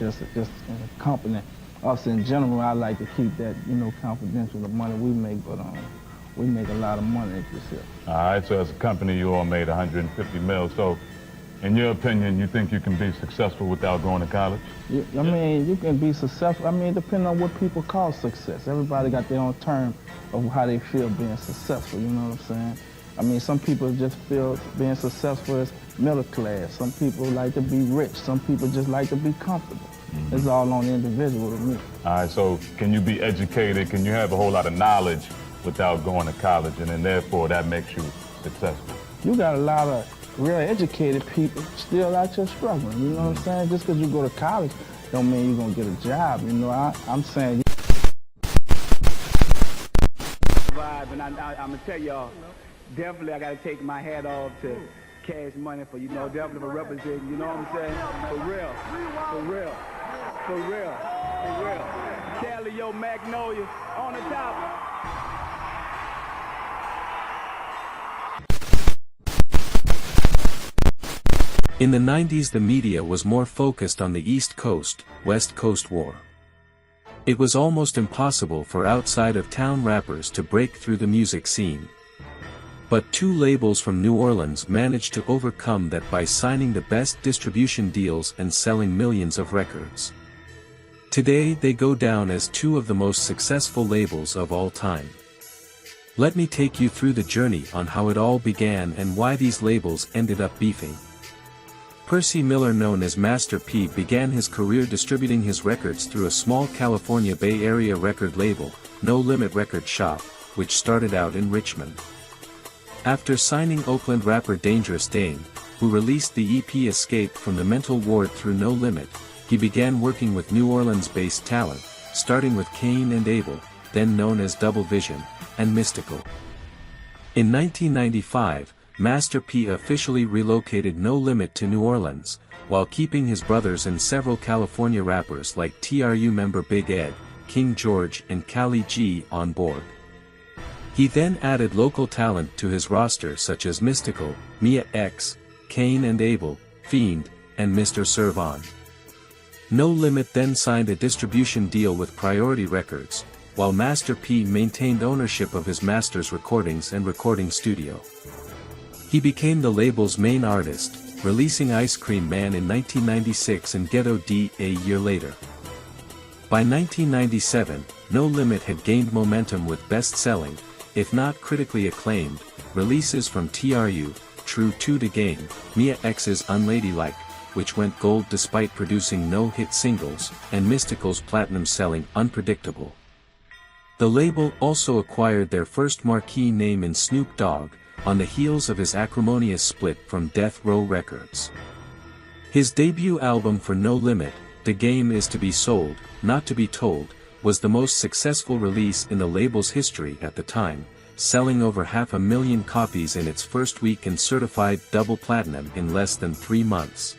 just in a company. Us in general, I like to keep that, confidential, the money we make, but we make a lot of money at this here. All right, so as a company, you all made 150 mil. So, in your opinion, you think you can be successful without going to college? I mean, you can be successful. I mean, depending on what people call success. Everybody got their own term of how they feel being successful, you know what I'm saying? I mean, some people just feel being successful is middle class. Some people like to be rich. Some people just like to be comfortable. Mm-hmm. It's all on the individual to me. All right, so can you be educated? Can you have a whole lot of knowledge without going to college, and then therefore that makes you successful? You got a lot of real educated people still out here struggling, you know what I'm saying? Just because you go to college don't mean you're going to get a job, you know? I'm saying... And I'm going to tell y'all, definitely I got to take my hat off to Cash Money for, definitely for representing, you know what I'm saying? For real, for real, for real, for real. Cali, yo, Magnolia, on the top. In the 90s, the media was more focused on the East Coast, West Coast war. It was almost impossible for outside-of-town rappers to break through the music scene. But two labels from New Orleans managed to overcome that by signing the best distribution deals and selling millions of records. Today they go down as two of the most successful labels of all time. Let me take you through the journey on how it all began and why these labels ended up beefing. Percy Miller, known as Master P, began his career distributing his records through a small California Bay Area record label, No Limit Record Shop, which started out in Richmond. After signing Oakland rapper Dangerous Dame, who released the EP Escape from the Mental Ward through No Limit, he began working with New Orleans-based talent, starting with Cain and Abel, then known as Double Vision, and Mystical. In 1995, Master P officially relocated No Limit to New Orleans, while keeping his brothers and several California rappers like TRU member Big Ed, King George and Cali G on board. He then added local talent to his roster such as Mystical, Mia X, Cain and Abel, Fiend, and Mr. Servan. No Limit then signed a distribution deal with Priority Records, while Master P maintained ownership of his master's recordings and recording studio. He became the label's main artist, releasing Ice Cream Man in 1996 and Ghetto D a year later. By 1997, No Limit had gained momentum with best-selling, if not critically acclaimed, releases from TRU, True to the Game, Mia X's Unladylike, which went gold despite producing no hit singles, and Mystical's platinum-selling Unpredictable. The label also acquired their first marquee name in Snoop Dogg, on the heels of his acrimonious split from Death Row Records. His debut album for No Limit, The Game Is to Be Sold, Not to Be Told, was the most successful release in the label's history at the time, selling over 500,000 copies in its first week and certified double platinum in less than 3 months.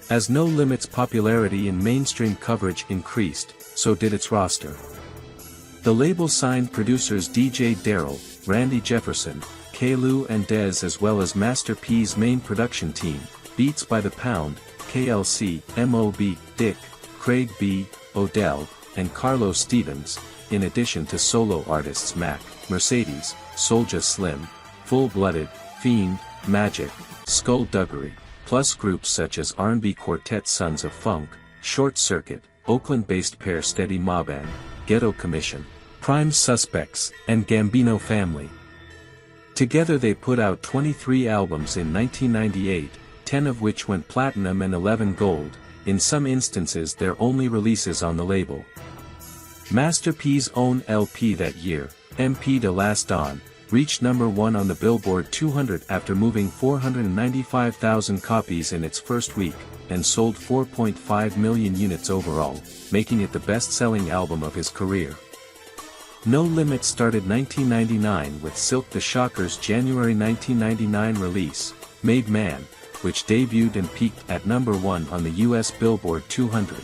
As No Limit's popularity in mainstream coverage increased, so did its roster. The label signed producers DJ Darrell, Randy Jefferson, K-Lu and Dez, as well as Master P's main production team, Beats by the Pound, KLC, MOB, Dick, Craig B, Odell, and Carlos Stevens, in addition to solo artists Mac, Mercedes, Soulja Slim, Full Blooded, Fiend, Magic, Skullduggery, plus groups such as R&B quartet Sons of Funk, Short Circuit, Oakland-based pair Steady Moban, Ghetto Commission, Prime Suspects, and Gambino Family. Together they put out 23 albums in 1998, 10 of which went platinum and 11 gold, in some instances their only releases on the label. Master P's own LP that year, MP de Last Dawn, reached number 1 on the Billboard 200 after moving 495,000 copies in its first week, and sold 4.5 million units overall, making it the best-selling album of his career. No Limit started 1999 with Silk the Shocker's January 1999 release, Made Man, which debuted and peaked at number 1 on the US Billboard 200.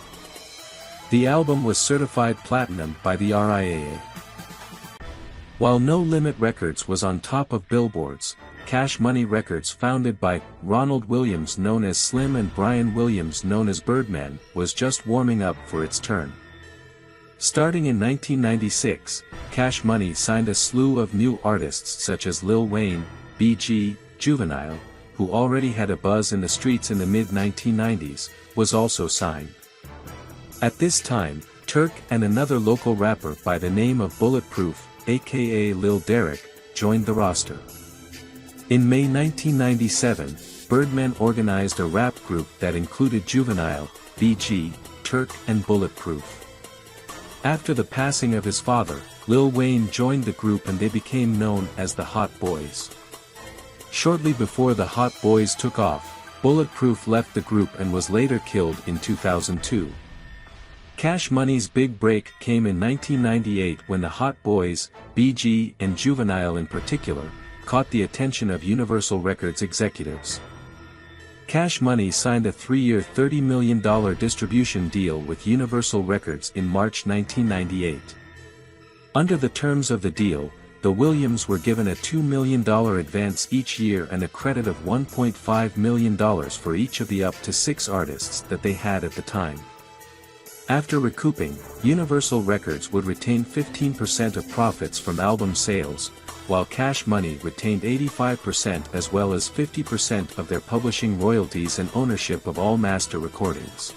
The album was certified platinum by the RIAA. While No Limit Records was on top of billboards, Cash Money Records, founded by Ronald Williams known as Slim and Brian Williams known as Birdman, was just warming up for its turn. Starting in 1996, Cash Money signed a slew of new artists such as Lil Wayne, BG, Juvenile, who already had a buzz in the streets in the mid-1990s, was also signed. At this time, Turk and another local rapper by the name of Bulletproof, aka Lil Derek, joined the roster. In May 1997, Birdman organized a rap group that included Juvenile, BG, Turk and Bulletproof. After the passing of his father, Lil Wayne joined the group and they became known as the Hot Boys. Shortly before the Hot Boys took off, Bulletproof left the group and was later killed in 2002. Cash Money's big break came in 1998 when the Hot Boys, BG and Juvenile in particular, caught the attention of Universal Records executives. Cash Money signed a 3-year $30 million distribution deal with Universal Records in March 1998. Under the terms of the deal, the Williams were given a $2 million advance each year and a credit of $1.5 million for each of the up to 6 artists that they had at the time. After recouping, Universal Records would retain 15% of profits from album sales, while Cash Money retained 85% as well as 50% of their publishing royalties and ownership of all master recordings.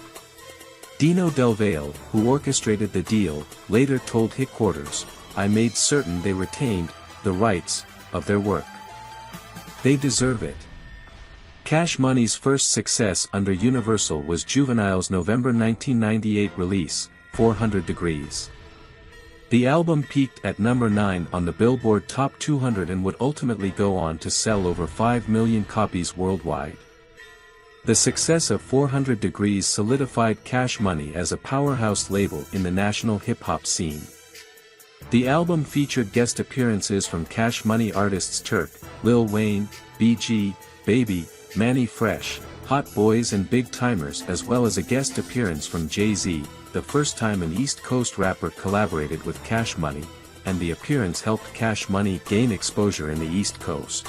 Dino Del Valle, who orchestrated the deal, later told Hit Quarters, "I made certain they retained the rights of their work. They deserve it." Cash Money's first success under Universal was Juvenile's November 1998 release, 400 Degrees. The album peaked at number 9 on the Billboard Top 200 and would ultimately go on to sell over 5 million copies worldwide. The success of 400 Degrees solidified Cash Money as a powerhouse label in the national hip-hop scene. The album featured guest appearances from Cash Money artists Turk, Lil Wayne, BG, Baby, Mannie Fresh, Hot Boys and Big Timers, as well as a guest appearance from Jay-Z, the first time an East Coast rapper collaborated with Cash Money, and the appearance helped Cash Money gain exposure in the East Coast.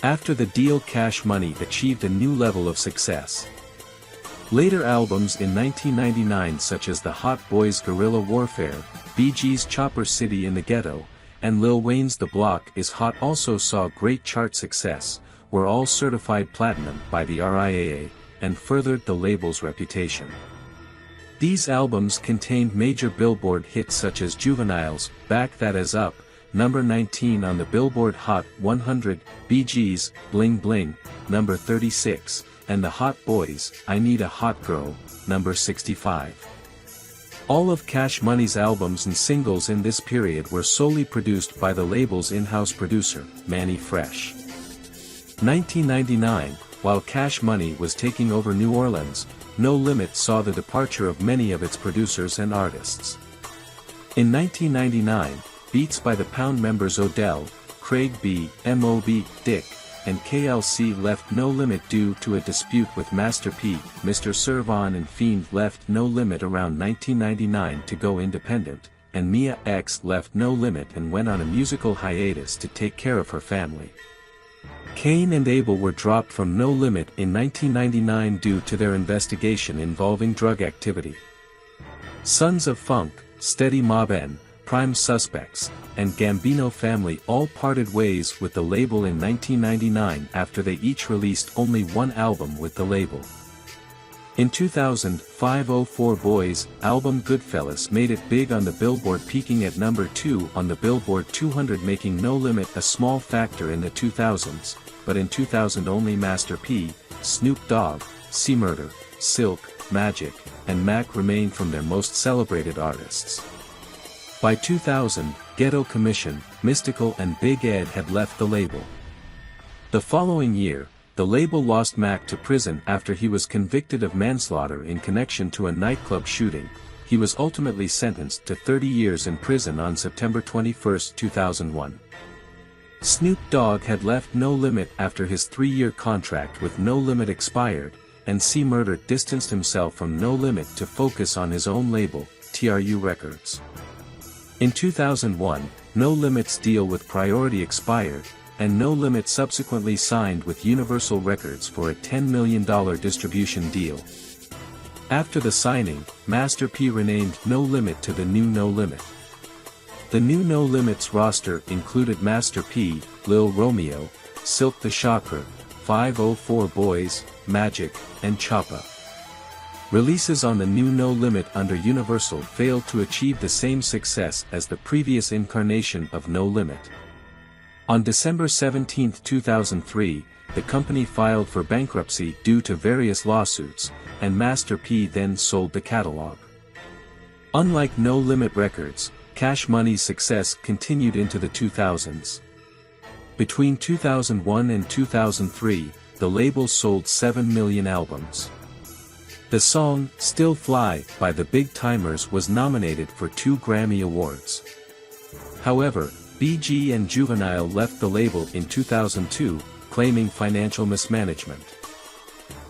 After the deal, Cash Money achieved a new level of success. Later albums in 1999 such as the Hot Boys' Guerrilla Warfare, BG's Chopper City in the Ghetto, and Lil Wayne's The Block is Hot also saw great chart success, were all certified platinum by the RIAA, and furthered the label's reputation. These albums contained major Billboard hits such as Juvenile's Back That Is Up, number 19 on the Billboard Hot 100, BG's Bling Bling, number 36, and the Hot Boys' I Need a Hot Girl, number 65. All of Cash Money's albums and singles in this period were solely produced by the label's in-house producer, Mannie Fresh. 1999, while Cash Money was taking over New Orleans, No Limit saw the departure of many of its producers and artists. In 1999, Beats by the Pound members Odell, Craig B, M.O.B., Dick, and KLC left No Limit due to a dispute with Master P. Mr. Servan and Fiend left No Limit around 1999 to go independent, and Mia X left No Limit and went on a musical hiatus to take care of her family. Cain and Abel were dropped from No Limit in 1999 due to their investigation involving drug activity. Sons of Funk, Steady Mob N, Prime Suspects, and Gambino Family all parted ways with the label in 1999 after they each released only one album with the label. In 2000, 504 Boys' album Goodfellas made it big on the Billboard, peaking at number 2 on the Billboard 200, making No Limit a small factor in the 2000s, but in 2000 only Master P, Snoop Dogg, C-Murder, Silk, Magic, and Mac remained from their most celebrated artists. By 2000, Ghetto Commission, Mystical and Big Ed had left the label. The following year, the label lost Mac to prison after he was convicted of manslaughter in connection to a nightclub shooting. He was ultimately sentenced to 30 years in prison on September 21, 2001. Snoop Dogg had left No Limit after his 3-year contract with No Limit expired, and C-Murder distanced himself from No Limit to focus on his own label, TRU Records. In 2001, No Limit's deal with Priority expired, and No Limit subsequently signed with Universal Records for a $10 million distribution deal. After the signing, Master P renamed No Limit to the New No Limit. The new No Limits roster included Master P, Lil Romeo, Silk the Shocker, 504 Boys, Magic, and Choppa. Releases on the new No Limit under Universal failed to achieve the same success as the previous incarnation of No Limit. On December 17, 2003, the company filed for bankruptcy due to various lawsuits, and Master P then sold the catalog. Unlike No Limit Records, Cash Money's success continued into the 2000s. Between 2001 and 2003, the label sold 7 million albums. The song, Still Fly, by the Big Timers was nominated for 2 Grammy Awards. However, BG and Juvenile left the label in 2002, claiming financial mismanagement.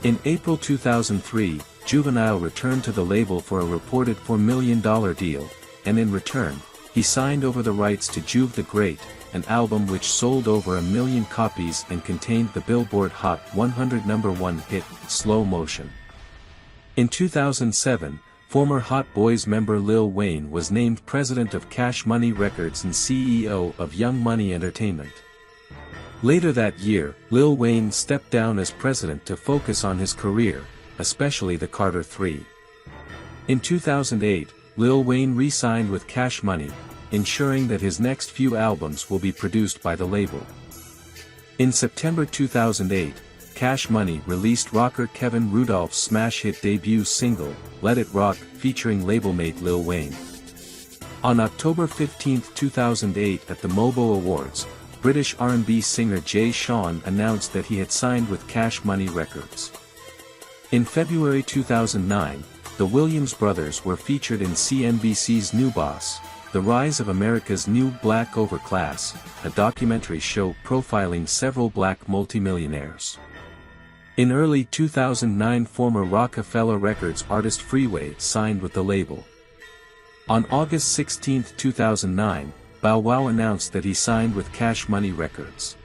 In April 2003, Juvenile returned to the label for a reported $4 million deal, and in return, he signed over the rights to Juve the Great, an album which sold over 1 million copies and contained the Billboard Hot 100 #1 hit, Slow Motion. In 2007, former Hot Boys member Lil Wayne was named president of Cash Money Records and CEO of Young Money Entertainment. Later that year, Lil Wayne stepped down as president to focus on his career, especially the Carter 3. In 2008, Lil Wayne re-signed with Cash Money, ensuring that his next few albums will be produced by the label. In September 2008, Cash Money released rocker Kevin Rudolph's smash hit debut single, Let It Rock, featuring labelmate Lil Wayne. On October 15, 2008 at the MOBO Awards, British R&B singer Jay Sean announced that he had signed with Cash Money Records. In February 2009, the Williams brothers were featured in CNBC's New Boss, The Rise of America's New Black Overclass, a documentary show profiling several black multimillionaires. In early 2009, former Rockefeller Records artist Freeway signed with the label. On August 16, 2009, Bow Wow announced that he signed with Cash Money Records.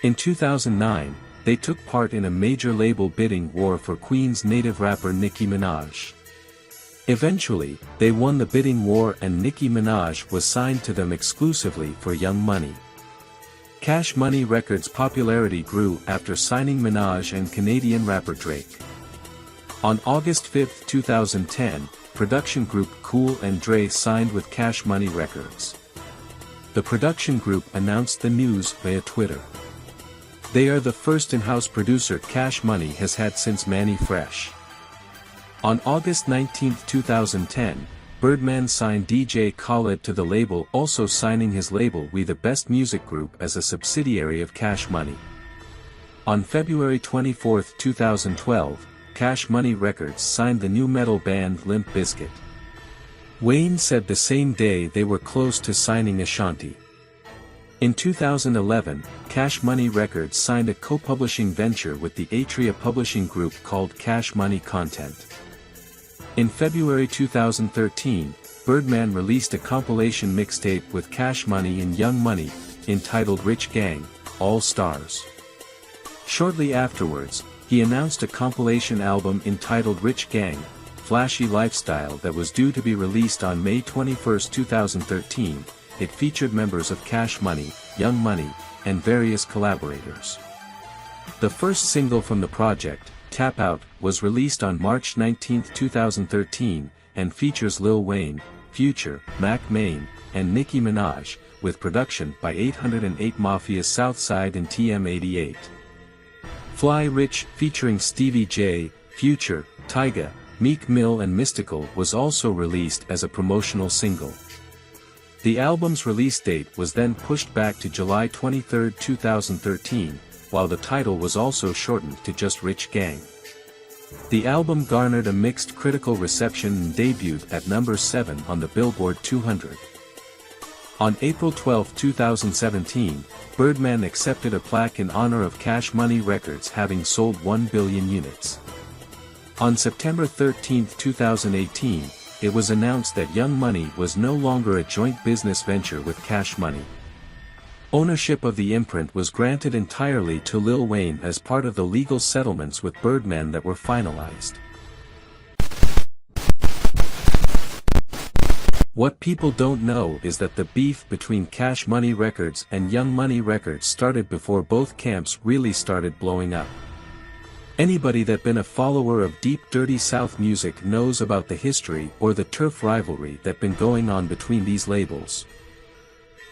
In 2009, they took part in a major label bidding war for Queen's native rapper Nicki Minaj. Eventually, they won the bidding war and Nicki Minaj was signed to them exclusively for Young Money. Cash Money Records' popularity grew after signing Minaj and Canadian rapper Drake. On August 5, 2010, production group Cool and Dre signed with Cash Money Records. The production group announced the news via Twitter. They are the first in-house producer Cash Money has had since Mannie Fresh. On August 19, 2010, Birdman signed DJ Khaled to the label, also signing his label We The Best Music Group as a subsidiary of Cash Money. On February 24, 2012, Cash Money Records signed the new metal band Limp Bizkit. Wayne said the same day they were close to signing Ashanti. In 2011, Cash Money Records signed a co-publishing venture with the Atria publishing group called Cash Money Content. In February 2013, Birdman released a compilation mixtape with Cash Money and Young Money, entitled Rich Gang, All Stars. Shortly afterwards, he announced a compilation album entitled Rich Gang, Flashy Lifestyle that was due to be released on May 21, 2013. It featured members of Cash Money, Young Money, and various collaborators. The first single from the project, Tap Out, was released on March 19, 2013, and features Lil Wayne, Future, Mac Maine, and Nicki Minaj, with production by 808 Mafia's Southside and TM88. Fly Rich, featuring Stevie J, Future, Tyga, Meek Mill and Mystical, was also released as a promotional single. The album's release date was then pushed back to July 23, 2013, while the title was also shortened to just Rich Gang. The album garnered a mixed critical reception and debuted at number 7 on the Billboard 200. On April 12, 2017, Birdman accepted a plaque in honor of Cash Money Records having sold 1 billion units. On September 13, 2018, it was announced that Young Money was no longer a joint business venture with Cash Money. Ownership of the imprint was granted entirely to Lil Wayne as part of the legal settlements with Birdman that were finalized. What people don't know is that the beef between Cash Money Records and Young Money Records started before both camps really started blowing up. Anybody that been a follower of deep dirty South music knows about the history or the turf rivalry that been going on between these labels.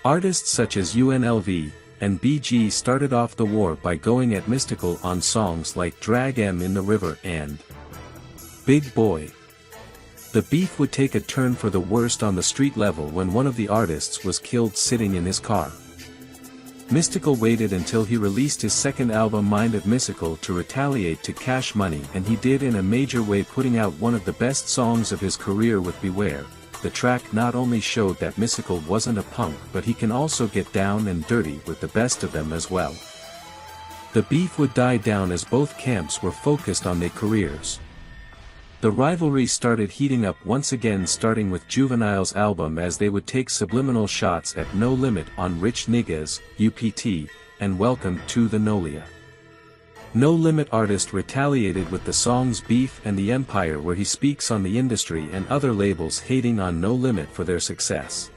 Artists such as UNLV and BG started off the war by going at Mystikal on songs like Drag M in the River and Big Boy. The beef would take a turn for the worst on the street level when one of the artists was killed sitting in his car. Mystikal waited until he released his second album Mind of Mystikal to retaliate to Cash Money, and he did in a major way, putting out one of the best songs of his career with Beware. The track not only showed that Mystikal wasn't a punk, but he can also get down and dirty with the best of them as well. The beef would die down as both camps were focused on their careers. The rivalry started heating up once again, starting with Juvenile's album, as they would take subliminal shots at No Limit on Rich Niggas, UPT, and Welcome to the Nolia. No Limit artist retaliated with the songs Beef and the Empire, where he speaks on the industry and other labels hating on No Limit for their success.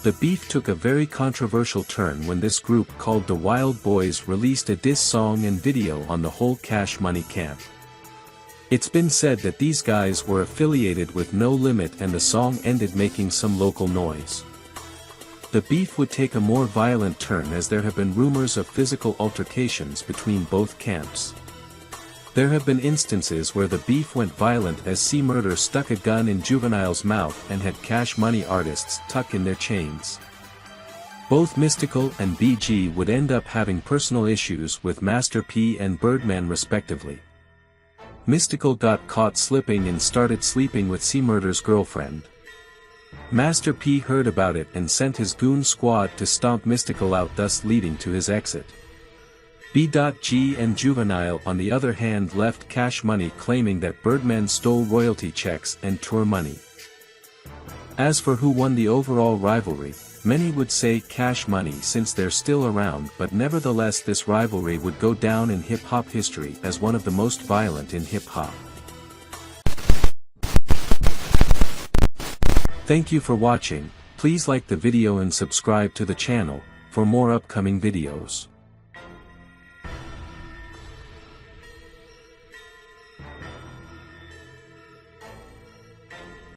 The beef took a very controversial turn when this group called the Wild Boys released a diss song and video on the whole Cash Money camp. It's been said that these guys were affiliated with No Limit, and the song ended making some local noise. The beef would take a more violent turn as there have been rumors of physical altercations between both camps. There have been instances where the beef went violent as C Murder stuck a gun in Juvenile's mouth and had Cash Money artists tuck in their chains. Both Mystikal and BG would end up having personal issues with Master P and Birdman respectively. Mystikal got caught slipping and started sleeping with C Murder's girlfriend. Master P heard about it and sent his goon squad to stomp Mystikal out, thus leading to his exit. B.G and Juvenile on the other hand left Cash Money, claiming that Birdman stole royalty checks and tour money. As for who won the overall rivalry, many would say Cash Money since they're still around, but nevertheless this rivalry would go down in hip-hop history as one of the most violent in hip-hop. Thank you for watching. Please like the video and subscribe to the channel for more upcoming videos.